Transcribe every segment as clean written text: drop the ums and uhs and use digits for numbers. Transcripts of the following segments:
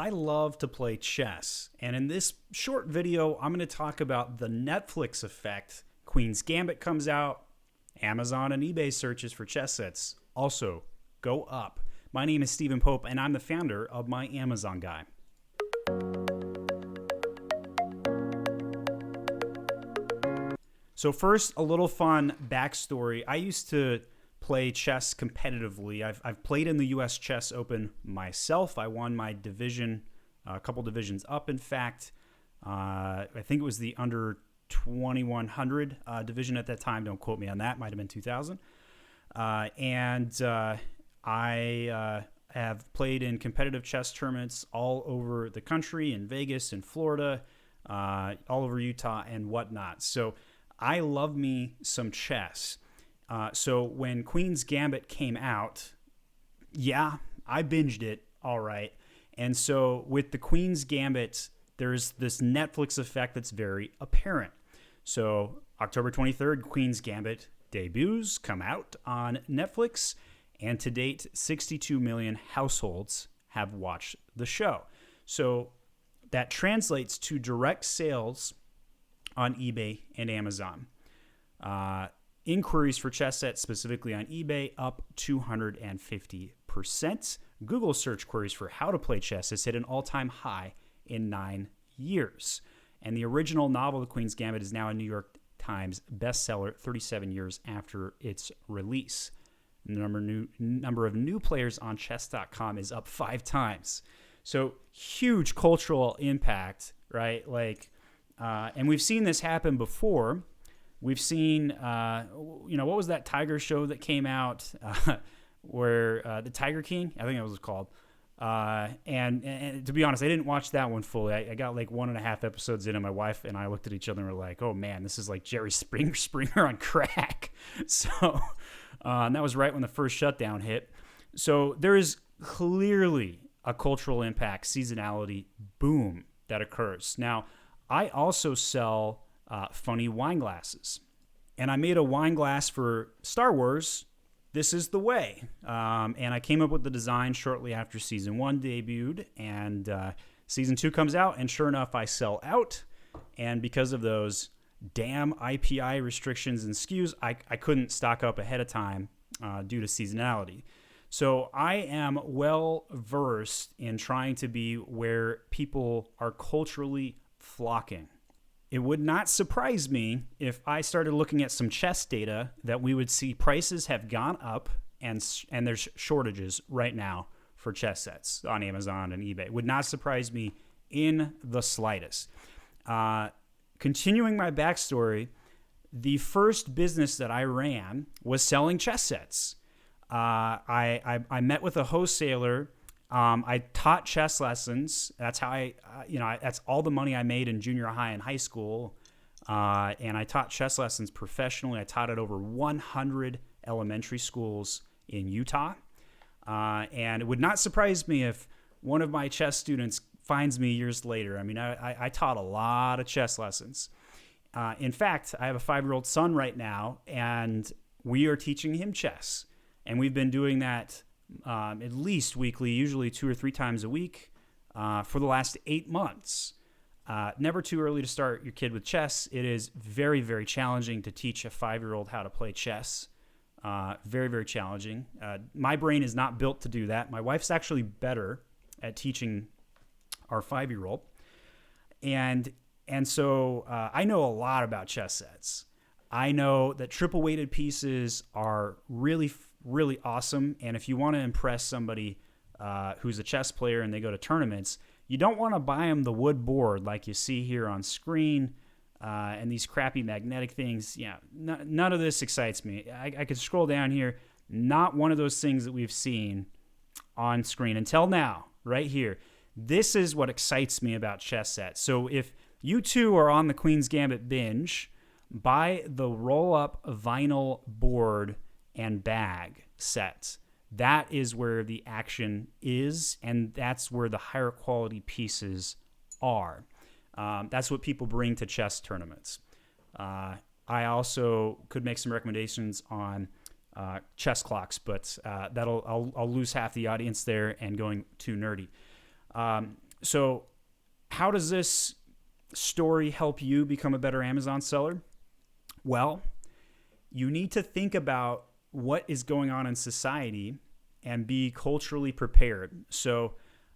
I love to play chess, and in this short video, I'm going to talk about the Netflix effect. Queens Gambit comes out, Amazon and eBay searches for chess sets also go up. My name is Stephen Pope, and I'm the founder of My Amazon Guy. So first, a little fun backstory. I used to play chess competitively. I've played in the U.S. Chess Open myself. I won my division, a couple divisions up, in fact. I think it was the under 2100 division at that time. Don't quote me on that. Might have been 2000. I have played in competitive chess tournaments all over the country, in Vegas, in Florida, all over Utah, and whatnot. So I love me some chess. So when Queen's Gambit came out, yeah, I binged it, all right. And so with the Queen's Gambit, there's this Netflix effect that's very apparent. So October 23rd, Queen's Gambit debuts, come out on Netflix, and to date, 62 million households have watched the show. So that translates to direct sales on eBay and Amazon. Inquiries for chess sets, specifically on eBay, up 250%. Google search queries for how to play chess has hit an all-time high in 9 years. And the original novel, The Queen's Gambit, is now a New York Times bestseller 37 years after its release. The number of new players on chess.com is up 5 times. So huge cultural impact, right? And we've seen this happen before. We've seen, what was that Tiger show that came out where the Tiger King, I think that was called. And to be honest, I didn't watch that one fully. I got like 1.5 episodes in, and my wife and I looked at each other and were like, oh man, this is like Jerry Springer on crack. So and that was right when the first shutdown hit. So there is clearly a cultural impact, seasonality boom that occurs. Now, I also sell funny wine glasses. And I made a wine glass for Star Wars, This Is the Way. And I came up with the design shortly after Season 1 debuted. And Season 2 comes out, and sure enough, I sell out. And because of those damn IPI restrictions and SKUs, I couldn't stock up ahead of time due to seasonality. So I am well versed in trying to be where people are culturally flocking. It would not surprise me if I started looking at some chess data that we would see prices have gone up and there's shortages right now for chess sets on Amazon and eBay. It would not surprise me in the slightest. Continuing my backstory, the first business that I ran was selling chess sets. I met with a wholesaler. I taught chess lessons. That's how that's all the money I made in junior high and high school. And I taught chess lessons professionally. I taught at over 100 elementary schools in Utah. And it would not surprise me if one of my chess students finds me years later. I mean, I taught a lot of chess lessons. In fact, I have a 5-year-old son right now, and we are teaching him chess. And we've been doing that at least weekly, usually 2 or 3 times a week for the last 8 months. Never too early to start your kid with chess. It is very, very challenging to teach a 5-year-old how to play chess. Very, very challenging. My brain is not built to do that. My wife's actually better at teaching our 5-year-old. And so I know a lot about chess sets. I know that triple weighted pieces are really awesome. And if you want to impress somebody who's a chess player and they go to tournaments, you don't want to buy them the wood board like you see here on screen and these crappy magnetic things. Yeah, none of this excites me. I could scroll down here. Not one of those things that we've seen on screen until now, right here. This is what excites me about chess sets. So if you too are on the Queen's Gambit binge, buy the roll-up vinyl board and bag set. That is where the action is, and that's where the higher quality pieces are. That's what people bring to chess tournaments. I also could make some recommendations on chess clocks, but I'll lose half the audience there and going too nerdy. So how does this story help you become a better Amazon seller? Well, you need to think about what is going on in society and be culturally prepared. So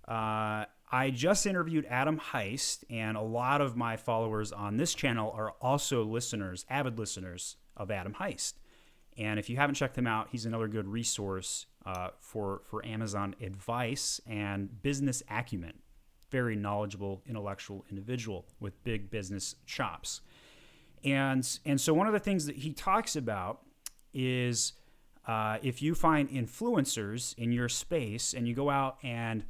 I just interviewed Adam Heist, and a lot of my followers on this channel are also listeners, avid listeners of Adam Heist. And if you haven't checked him out, he's another good resource for Amazon advice and business acumen. Very knowledgeable, intellectual individual with big business chops. And so one of the things that he talks about is if you find influencers in your space and you go out and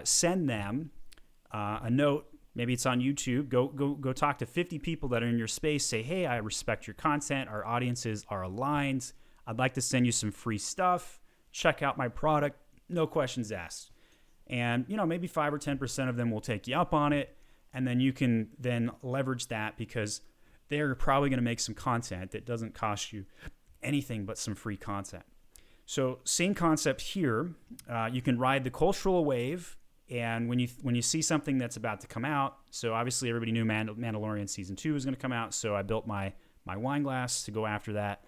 send them a note, maybe it's on YouTube, go talk to 50 people that are in your space, say, hey, I respect your content, our audiences are aligned, I'd like to send you some free stuff, check out my product, no questions asked. And, maybe 5 or 10% of them will take you up on it, and then you can then leverage that because they're probably going to make some content that doesn't cost you anything but some free content. So same concept here. You can ride the cultural wave, and when you see something that's about to come out, so obviously everybody knew Mandalorian Season 2 was going to come out, so I built my wine glass to go after that.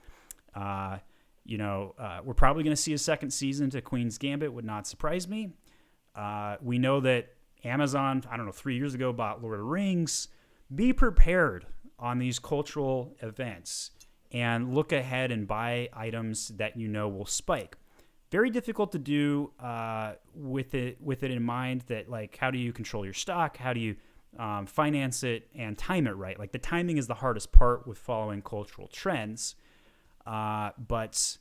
We're probably going to see a second season to Queens Gambit, would not surprise me. We know that Amazon, 3 years ago bought Lord of the Rings. Be prepared on these cultural events and look ahead and buy items that will spike. Very difficult to do with it in mind that, like, how do you control your stock? How do you finance it and time it right? Like, the timing is the hardest part with following cultural trends. But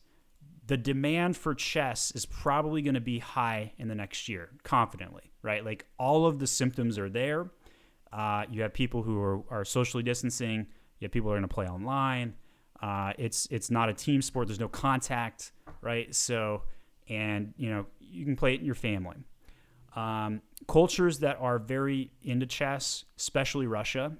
the demand for chess is probably going to be high in the next year, confidently, right? Like, all of the symptoms are there. You have people who are socially distancing. You have people who are going to play online. It's not a team sport. There's no contact, right? So, and you can play it in your family. Cultures that are very into chess, especially Russia.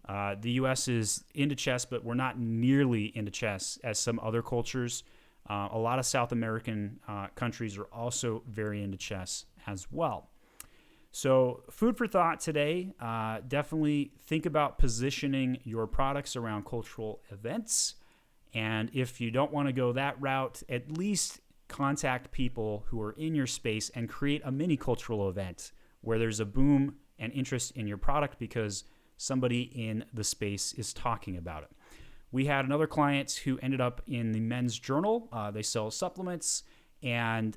The U.S. is into chess, but we're not nearly into chess as some other cultures. A lot of South American countries are also very into chess as well. So food for thought today, definitely think about positioning your products around cultural events. And if you don't want to go that route, at least contact people who are in your space and create a mini cultural event where there's a boom and interest in your product because somebody in the space is talking about it. We had another client who ended up in the Men's Journal. They sell supplements, and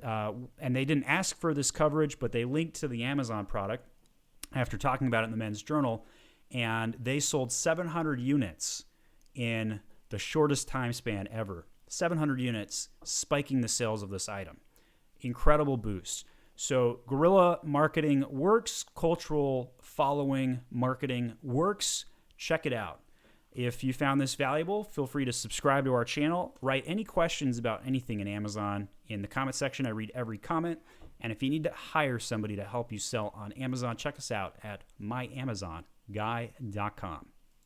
they didn't ask for this coverage, but they linked to the Amazon product after talking about it in the Men's Journal, and they sold 700 units in the shortest time span ever. 700 units, spiking the sales of this item. Incredible boost. So guerrilla marketing works, cultural following marketing works. Check it out. If you found this valuable, feel free to subscribe to our channel. Write any questions about anything in Amazon in the comment section. I read every comment. And if you need to hire somebody to help you sell on Amazon, check us out at myamazonguy.com.